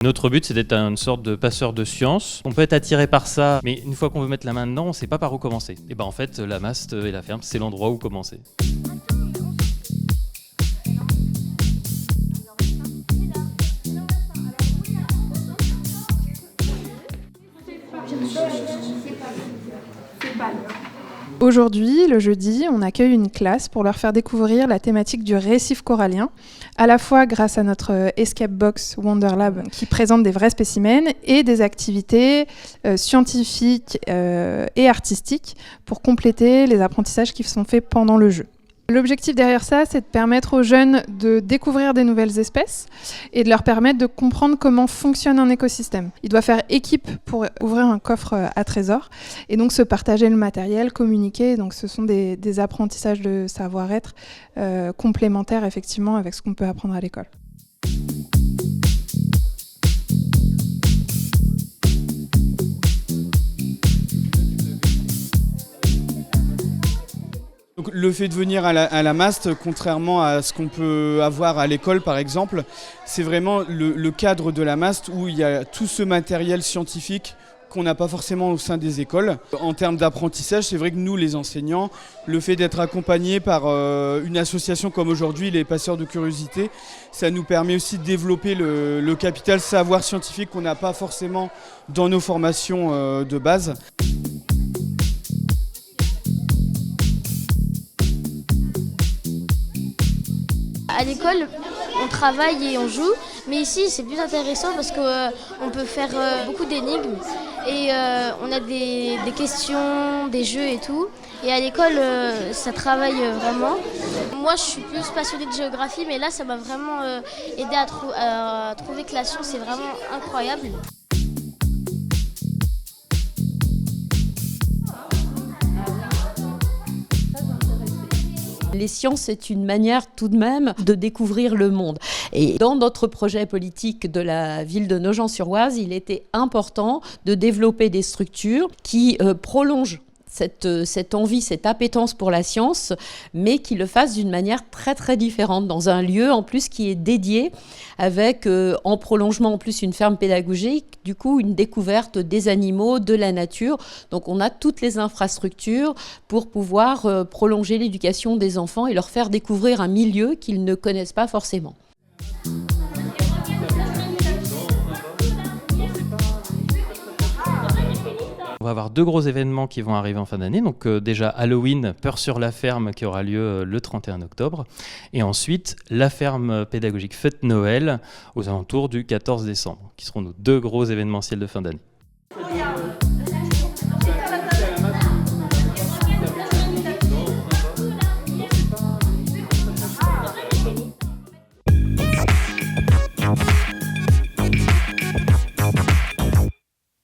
Notre but, c'est d'être une sorte de passeur de science. On peut être attiré par ça, mais une fois qu'on veut mettre la main dedans, on ne sait pas par où commencer. Et ben en fait, la MAST et la ferme, c'est l'endroit où commencer. Aujourd'hui, le jeudi, on accueille une classe pour leur faire découvrir la thématique du récif corallien, à la fois grâce à notre Escape Box Wonder Lab qui présente des vrais spécimens et des activités scientifiques et artistiques pour compléter les apprentissages qui sont faits pendant le jeu. L'objectif derrière ça, c'est de permettre aux jeunes de découvrir des nouvelles espèces et de leur permettre de comprendre comment fonctionne un écosystème. Ils doivent faire équipe pour ouvrir un coffre à trésors et donc se partager le matériel, communiquer. Donc ce sont des apprentissages de savoir-être complémentaires effectivement avec ce qu'on peut apprendre à l'école. Donc, le fait de venir à la MAST, contrairement à ce qu'on peut avoir à l'école par exemple, c'est vraiment le cadre de la MAST où il y a tout ce matériel scientifique qu'on n'a pas forcément au sein des écoles. En termes d'apprentissage, c'est vrai que nous, les enseignants, le fait d'être accompagnés par une association comme aujourd'hui, les Passeurs de Curiosité, ça nous permet aussi de développer le capital savoir scientifique qu'on n'a pas forcément dans nos formations de base. À l'école, on travaille et on joue, mais ici c'est plus intéressant parce qu'on peut faire beaucoup d'énigmes et on a des questions, des jeux et tout. Et à l'école, ça travaille vraiment. Moi, je suis plus passionnée de géographie, mais là, ça m'a vraiment aidé à trouver que la science c'est vraiment incroyable. Les sciences, c'est une manière tout de même de découvrir le monde. Et dans notre projet politique de la ville de Nogent-sur-Oise, il était important de développer des structures qui prolongent cette envie, cette appétence pour la science, mais qui le fassent d'une manière très très différente, dans un lieu en plus qui est dédié, avec en prolongement en plus une ferme pédagogique, du coup une découverte des animaux, de la nature. Donc on a toutes les infrastructures pour pouvoir prolonger l'éducation des enfants et leur faire découvrir un milieu qu'ils ne connaissent pas forcément. On va avoir 2 gros événements qui vont arriver en fin d'année. Donc déjà Halloween, Peur sur la ferme qui aura lieu le 31 octobre. Et ensuite la ferme pédagogique Fête Noël aux alentours du 14 décembre, qui seront nos 2 gros événementiels de fin d'année.